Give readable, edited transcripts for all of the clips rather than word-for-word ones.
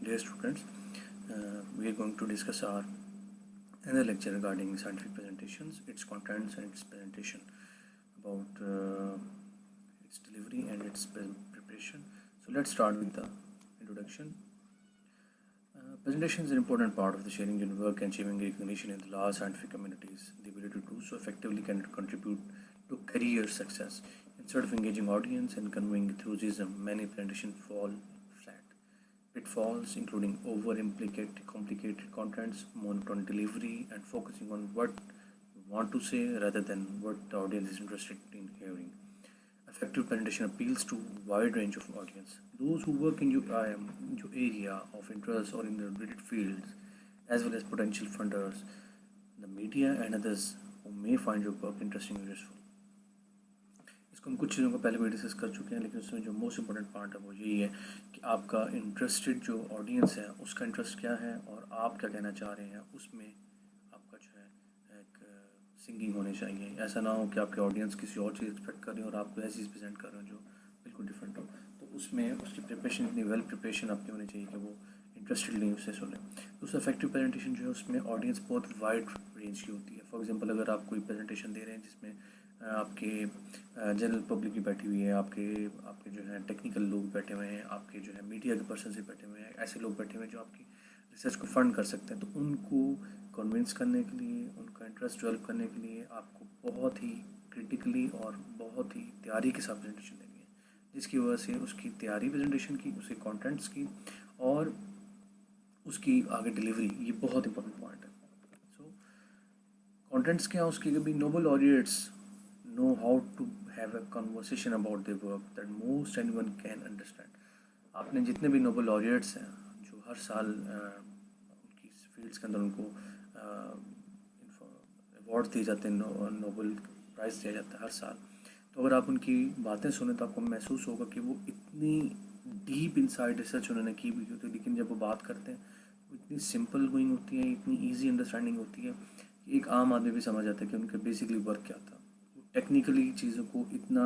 Dear students, we are going to discuss our another lecture regarding scientific presentations, its contents and its presentation, about its delivery and its preparation. So let's start with the introduction. Presentation is an important part of the sharing your work and achieving recognition in the large scientific communities. The ability to do so effectively can contribute to career success. Instead of engaging audience and conveying enthusiasm, many presentations fall flat. Pitfalls including complicated contents, monotone delivery, and focusing on what you want to say rather than what the audience is interested in hearing. Effective presentation appeals to a wide range of audience. Those who work in your area of interest or in the related fields, as well as potential funders, the media, and others who may find your work interesting and useful. इसको हम कुछ चीज़ों को पहले भी discuss कर चुके हैं, लेकिन उसमें जो मोस्ट इम्पोर्टेंट पार्ट है वो यही है कि आपका इंटरेस्टेड जो ऑडियंस है उसका इंटरेस्ट क्या है और आप क्या कहना चाह रहे हैं, उसमें आपका जो है एक सिंगिंग होनी चाहिए. ऐसा ना हो कि आपके ऑडियंस किसी और चीज़ एक्सपेक्ट कर रहे हो और आप ऐसी चीज़ प्रेजेंट कर रहे हो जो बिल्कुल डिफरेंट हो. तो उसमें उसकी प्रिपरेशन इतनी वेल प्रिपरेशन आपकी होनी चाहिए कि वो इंटरेस्टेडली उससे सुने. दूसरा इफेक्टिव प्रेजेंटेशन जो है उसमें ऑडियंस बहुत वाइड रेंज की होती है. फॉर एग्जांपल अगर आप कोई प्रेजेंटेशन दे रहे हैं जिसमें आपके जनरल पब्लिक भी बैठी हुई है, आपके आपके जो है टेक्निकल लोग बैठे हुए हैं, आपके जो है मीडिया के पर्सन से बैठे हुए हैं, ऐसे लोग बैठे हुए हैं जो आपकी रिसर्च को फंड कर सकते हैं, तो उनको कन्विंस करने के लिए, उनका इंटरेस्ट डेवलप करने के लिए आपको बहुत ही क्रिटिकली और बहुत ही तैयारी के साथ प्रेजेंटेशन देनी है, जिसकी वजह से उसकी तैयारी प्रेजेंटेशन की, उसके कॉन्टेंट्स की और उसकी आगे डिलीवरी, ये बहुत इंपॉर्टेंट पॉइंट है. सो कॉन्टेंट्स क्या, उसकी कभी Nobel laureates know how to have a conversation about their work that most anyone can understand. आपने जितने भी नोबल लॉरिएट्स हैं जो हर साल उनकी फील्ड्स के अंदर उनको अवार्ड दिए जाते हैं, नोबल प्राइज़ दिया जाता है हर साल, तो अगर आप उनकी बातें सुने तो आपको महसूस होगा कि वो इतनी डीप इनसाइड रिसर्च उन्होंने की हुई होती है, लेकिन जब वो बात करते हैं वो इतनी सिंपल गोइंग होती है, इतनी ईजी अंडरस्टैंडिंग होती है कि एक आम आदमी भी समझ जाता है कि उनका बेसिकली वर्क क्या था. टेक्निकली चीज़ों को इतना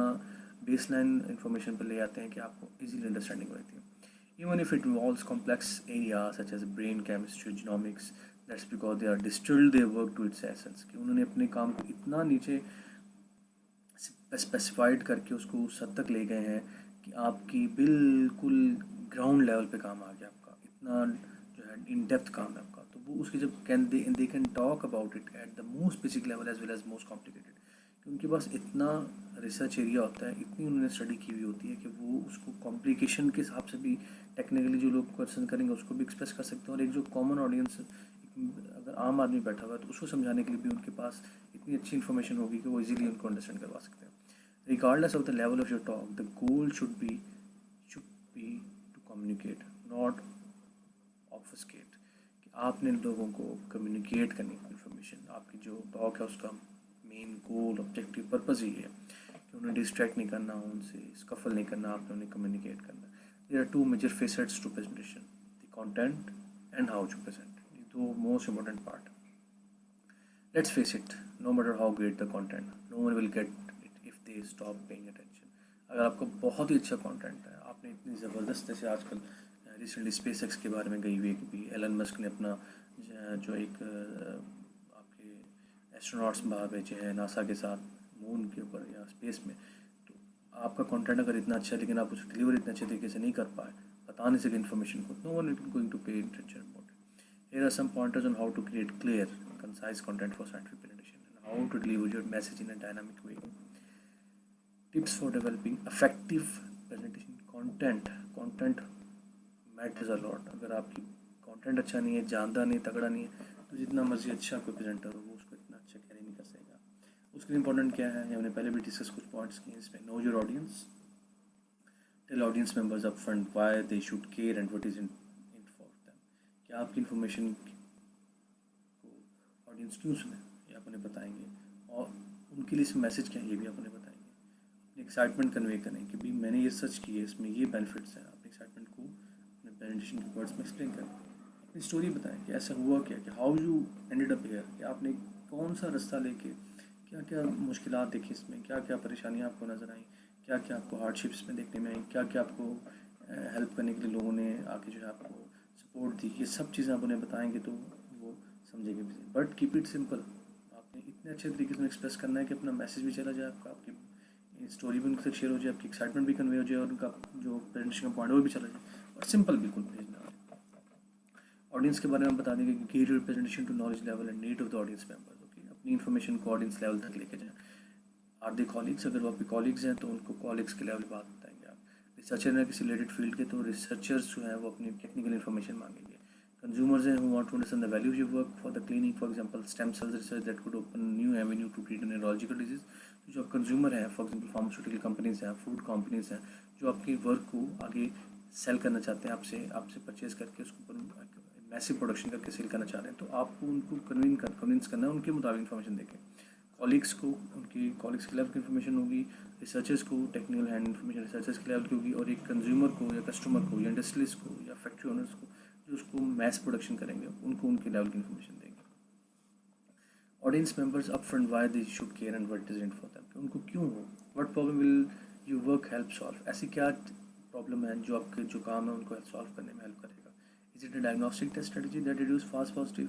बेसलाइन इंफॉर्मेशन पर ले आते हैं कि आपको इजीली अंडरस्टैंडिंग रहती है. Even if it involves complex area such as brain chemistry, genomics, that's because they are distilled their work to its essence. कि उन्होंने अपने काम को इतना नीचे स्पेसिफाइड करके उसको उस हद तक ले गए हैं कि आपकी बिल्कुल ग्राउंड लेवल पे काम आ गया आपका, इतना जो है इन डेप्थ काम है आपका. तो वो उसकी जब they can talk about it at the most basic level as well as most complicated, उनके पास इतना रिसर्च एरिया होता है, इतनी उन्होंने स्टडी की हुई होती है कि वो उसको कॉम्प्लिकेशन के हिसाब से भी टेक्निकली जो लोग क्वेश्चन करेंगे उसको भी एक्सप्रेस कर सकते हैं. और एक जो कॉमन ऑडियंस अगर आम आदमी बैठा हुआ है तो उसको समझाने के लिए भी उनके पास इतनी अच्छी इन्फॉर्मेशन होगी कि वो इजीली उनको अंडरस्टैंड करवा सकते हैं. Regardless of the level of your talk, the goal should be to communicate, not obfuscate. कि आपने लोगों को कम्युनिकेट करनी इन्फॉर्मेशन, आपकी जो टॉक है उसका मेन गोल, ऑब्जेक्टिव, पर्पज़ ही है कि उन्हें डिस्ट्रैक्ट नहीं करना, उनसे स्कफल नहीं करना, आपने उन्हें कम्युनिकेट करना. There are two major facets to presentation, the content and how to present. ये दो most important part. Let's face it, no matter how great the content, no one will get it if they stop paying attention. अगर आपका बहुत ही अच्छा content है, आपने इतनी ज़बरदस्त, जैसे आजकल रिसेंटली स्पेस एक्स के बारे में गई हुई है कि एलन मस्क ने अपना जो एक एस्ट्रोनॉट्स बाहर भेजे हैं नासा के साथ मून के ऊपर या स्पेस में, तो आपका कंटेंट अगर इतना अच्छा है लेकिन आप उसको डिलीवर इतने अच्छे तरीके से नहीं कर पाए, बता नहीं सके इन्फॉर्मेशन को, no one is going to pay attention about it. Here are some pointers on how to create clear concise content for scientific presentation and how to deliver your message in a dynamic way. Tips for developing effective presentation. Content matters a lot. अगर आपकी content अच्छा नहीं है, जानदार नहीं, तगड़ा नहीं है, तो जितना मर्जी अच्छा कोई प्रेजेंटर हो वो उसको इतना अच्छा कैरी नहीं कर सकेगा. उसके लिए इंपॉर्टेंट क्या है, हमने पहले भी डिस्कस कुछ पॉइंट्स किए इसमें. Know your audience, tell audience members up front why they should care and what is in for them. क्या आपकी इन्फॉर्मेशन को ऑडियंस क्यों सुने, ये आप उन्हें बताएंगे, और उनके लिए इसमें मैसेज क्या है ये भी आप उन्हें बताएंगे. अपनी एक्साइटमेंट कन्वे करें कि भाई मैंने ये सर्च की है, इसमें ये बेनिफिट्स हैं. अपनी एक्साइटमेंट को अपने प्रेजेंटेशन के वर्ड्स में एक्सप्लेन करें. अपनी स्टोरी बताएं कि ऐसा हुआ क्या, कि how you ended up here, कि आपने कौन सा रास्ता लेके, क्या क्या मुश्किलात देखी इसमें, क्या क्या परेशानियाँ आपको नज़र आई, क्या क्या आपको हार्डशिप्स में देखने में आई, क्या क्या आपको हेल्प करने के लिए लोगों ने आके जो है आपको सपोर्ट दी, ये सब चीज़ें आप उन्हें बताएंगे तो वो समझेंगे भी। बट कीप इट सिंपल, आपने इतने अच्छे तरीके से एक्सप्रेस करना है कि अपना मैसेज भी चला जाए आपका, आपकी स्टोरी भी उनके साथ शेयर हो जाए, आपकी एक्साइटमेंट भी कन्वे हो जाए, और उनका जो प्रेजेंटेशन का पॉइंट वो भी चला जाए, और सिंपल बिल्कुल भेजना है। ऑडियंस के बारे में बता देंगे कि give your presentation to knowledge level and need of the audience members. Okay, अपनी इन्फॉर्मेशन को ऑडियंस लेवल तक लेके जाएं। आर दे कॉलीग्स, अगर वो आपके कॉलीग्स हैं तो उनको कॉलीग्स के लेवल बात बताएंगे आप। रिसर्चर हैं किसी रिलेटेड फील्ड के, तो रिसर्चर्स जो हैं वो अपनी टेक्निकल इन्फॉर्मेशन मांगेंगे। कंज्यूमर्स हैं who want to understand the value of your work for the cleaning, for example stem cells research that could open new avenue to treat a neurological disease। तो जो consumer है, for example pharmaceutical companies हैं, food companies हैं, जो आपकी work को आगे cell करना चाहते हैं, आपसे परचेज करके उसको मैसिव प्रोडक्शन करके सेल करना चाह रहे हैं, तो आपको उनको कन्विंस करना है उनके मुताबिक इन्फॉर्मेशन देके। कॉलीग्स को उनकी कॉलीग्स के लेवल की इन्फॉर्मेशन होगी, रिसर्चर्स को टेक्निकल हैंड इन्फॉर्मेशन रिसर्चर्स के लेवल की होगी, और एक कंज्यूमर को या कस्टमर को या इंडस्ट्रीज को या फैक्ट्री ओनर्स को जो उसको मैस प्रोडक्शन करेंगे, उनको उनके लेवल की इन्फॉर्मेशन देंगे। Audience members up front why they should care and what is in for them, उनको क्यों हो, what problem will you work help solve, ऐसी क्या प्रॉब्लम है जो आपके जो काम है उनको सॉल्व करने में हेल्प करेगा। Is it a diagnostic test strategy that reduce false positive.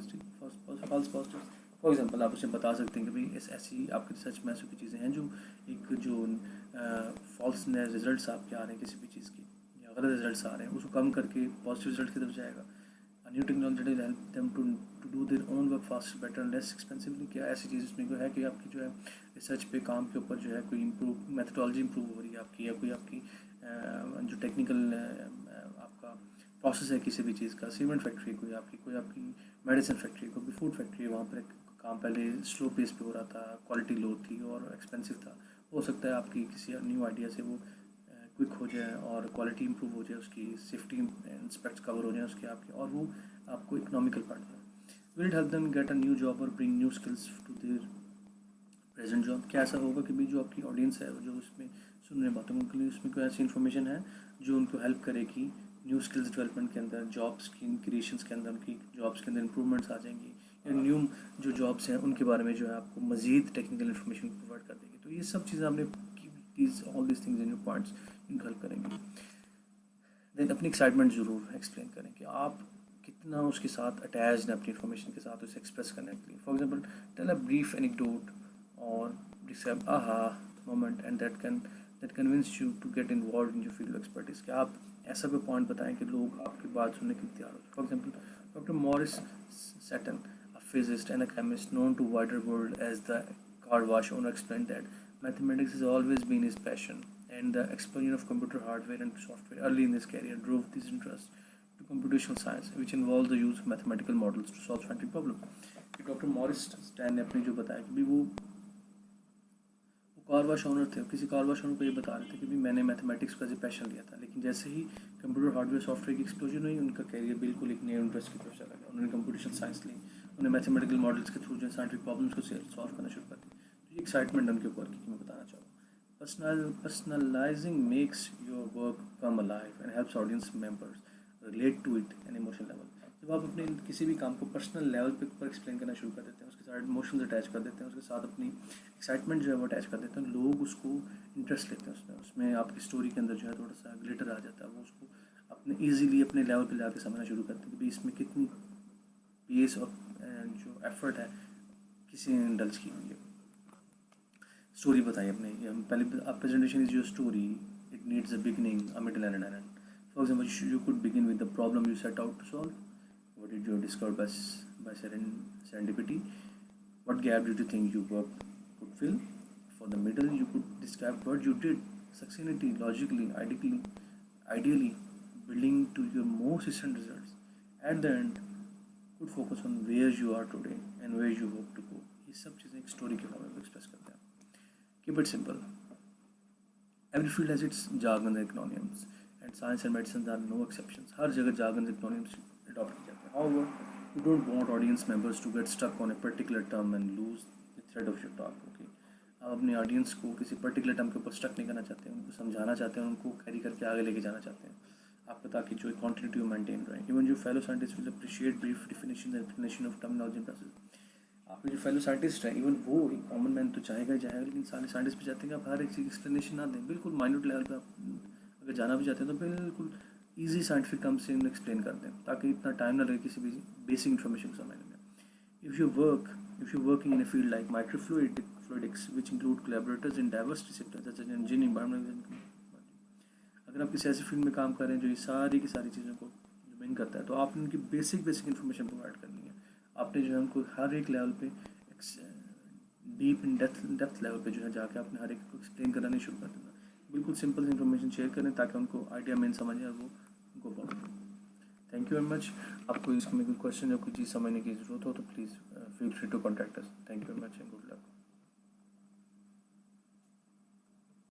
For example आप उसे बता सकते हैं कि भाई ऐसी आपके रिसर्च में ऐसी चीज़ें हैं जो एक जो फॉल्स रिजल्ट्स आपके आ रहे हैं किसी भी चीज़ की, या गलत रिजल्ट्स आ रहे हैं, उसको कम करके पॉजिटिव रिजल्ट की तरफ जाएगा। New technology will help them to do their own work faster better and less expensively. क्या ऐसी चीज़ इसमें को है कि आपकी जो है रिसर्च पे काम के ऊपर जो है कोई इम्प्रूव मेथोडोलॉजी इम्प्रूव हो रही है आपकी, या कोई आपकी जो टेक्निकल आपका प्रोसेस है किसी भी चीज़ का, सीमेंट फैक्ट्री कोई आपकी मेडिसिन फैक्ट्री, कोई फूड फैक्ट्री है, वहाँ पर काम पहले स्लो पेस पे हो रहा था, क्वालिटी लो थी और एक्सपेंसिव था, हो सकता है आपकी किसी न्यू आइडिया से वो क्विक हो जाए और क्वालिटी इंप्रूव हो जाए, उसकी सेफ्टी इंस्पेक्ट्स कवर हो जाए उसके आपके, और वो आपको इकोनॉमिकल पड़ता है। Will it help them get a new job और bring new skills to their present job. क्या ऐसा होगा कि भाई जो आपकी ऑडियंस है जो उसमें सुनने बातों उनके लिए उसमें कोई ऐसी इन्फॉर्मेशन है जो उनको हेल्प करेगी न्यू स्किल्स डेवलपमेंट के अंदर, जॉब्स की क्रिएशंस के अंदर, उनकी जॉब्स के अंदर इंप्रूवमेंट्स आ जाएंगी, या न्यू जो जॉब्स हैं उनके बारे में जो है आपको मज़ीद टेक्निकल इन्फॉर्मेशन प्रोवाइड कर देंगे। तो ये सब चीज़ें आपने all this things in your points इनको हेल्प करेंगे। देन अपनी एक्साइटमेंट ज़रूर एक्सप्लेन करें कि आप कितना उसके साथ अटैच्ड हैं अपनी इन्फॉर्मेशन के साथ उसे एक्सप्रेस करने के लिए। For example tell a brief anecdote और describe aha moment and that convince you to get involve in your field of expertise. कि आप ऐसा कोई पॉइंट बताएं कि लोग आपकी बात सुनने के लिए तैयार हो। For example doctor Morris Satten, a physicist and a chemist known to wider world as the car wash owner, explained that mathematics has always been his passion, and the explosion of computer hardware and software early in his career drove this interest to computational science, which involves the use of mathematical models to solve scientific problems। Doctor Morris stand ने अपनी जो बताया कि भी वो car wash honour थे, किसी car wash honour को ये बता रहे थे कि भी मैंने मैथमेटिक्स का पैशन लिया था, लेकिन जैसे ही कंप्यूटर हार्डवेयर सॉफ्टवेयर की एक्सप्लोजन हुई उनका कैरियर बिल्कुल एक नए इंटरेस्ट की तरफ चला गया। उन्होंने कंप्यूटेशनल साइंस ली, उन्होंने मैथमेटिकल मॉडल्स के थ्रू जो साइंटिफिक प्रॉब्लम्स को सॉल्व करना शुरू कर दी। तो ये एक्साइटमेंट उनके ऊपर की मैं बताना चाहूँगा। Personalizing makes your work come alive and helps audience members relate to it an emotional level. जब आप अपने किसी भी काम को पर्सनल लेवल पर एक्सप्लेन करना शुरू कर देते हैं, उसके साथ इमोशंस अटैच कर देते हैं, उसके साथ अपनी एक्साइटमेंट जो है वो अटैच कर देते हैं, लोग उसको इंटरेस्ट लेते हैं उसमें आपकी स्टोरी के अंदर जो है थोड़ा सा ग्लिटर आ जाता है, वो उसको अपने ईजीली अपने लेवल पे लाके समझना शुरू करते हैं कि इसमें कितनी पेस और जो एफर्ट है किसी ने इंडल्ज की हुई है। स्टोरी बताइए अपने, पहले आप presentation is your story, it needs a beginning, a middle and an end. For example you could begin with the problem you set out to solve, what did you discover by serendipity, what gap did you think your work could fill. For the middle you could describe what you did succinctly, logically, ideally building to your most recent results. At the end could focus on where you are today and where you hope to go. ये सब चीज़ें एक story के form में express करते हैं। Keep it simple, every field has its jargon and acronyms and science and medicine are no exceptions। हर जगह jargon and acronyms adopt किए जाते हैं। However, you don't want audience members to get stuck on a particular term and lose the thread of your talk। Okay, आप अपने audience को किसी particular term के ऊपर स्टक नहीं करना चाहते हैं, उनको समझाना चाहते हैं, उनको कैरी करके आगे लेके जाना चाहते हैं आपको, ताकि जो कॉन्टिन्यूटी मेंटेन रहे। इवन जो fellow scientist will appreciate brief definition and explanation of terminology and process. आपके जो फेलो साइंटिस्ट हैं इवन वो एक कॉमन मैन तो चाहेगा ही चाहेगा, लेकिन सारे साइंटिस्ट भी चाहते हैं कि आप हर एक चीज़ एक्सप्लेनेशन ना दें, बिल्कुल माइन्यूट लेवल पर आप अगर जाना भी चाहते हैं तो बिल्कुल ईजी साइंटिफिक टर्म से एक्सप्लेन कर दें, ताकि इतना टाइम ना लगे किसी भी बेसिक इन्फॉर्मेशन को समझने में. If you're working in a field like microfluidics, which include collaborators in diverse disciplines such as engineering, environmental, अगर आप किसी ऐसी फील्ड में काम कर रहे हैं जो ये सारी की सारी चीज़ों को मेन करता है, तो आपने उनकी बेसिक इन्फॉर्मेशन प्रोवाइड करनी है. आपने जो है उनको हर एक लेवल पे डीप इन डेप्थ लेवल पे जो है जाके आपने हर एक को एक्सप्लेन करना नहीं शुरू कर देना. बिल्कुल सिंपल इन्फॉर्मेशन शेयर करें ताकि उनको आइडिया मेन समझें और वो उनको फॉलो करें. Thank you very much. आपको इसमें कोई क्वेश्चन या कोई चीज़ समझने की ज़रूरत हो तो please feel free to contact us. Thank you very much and good luck.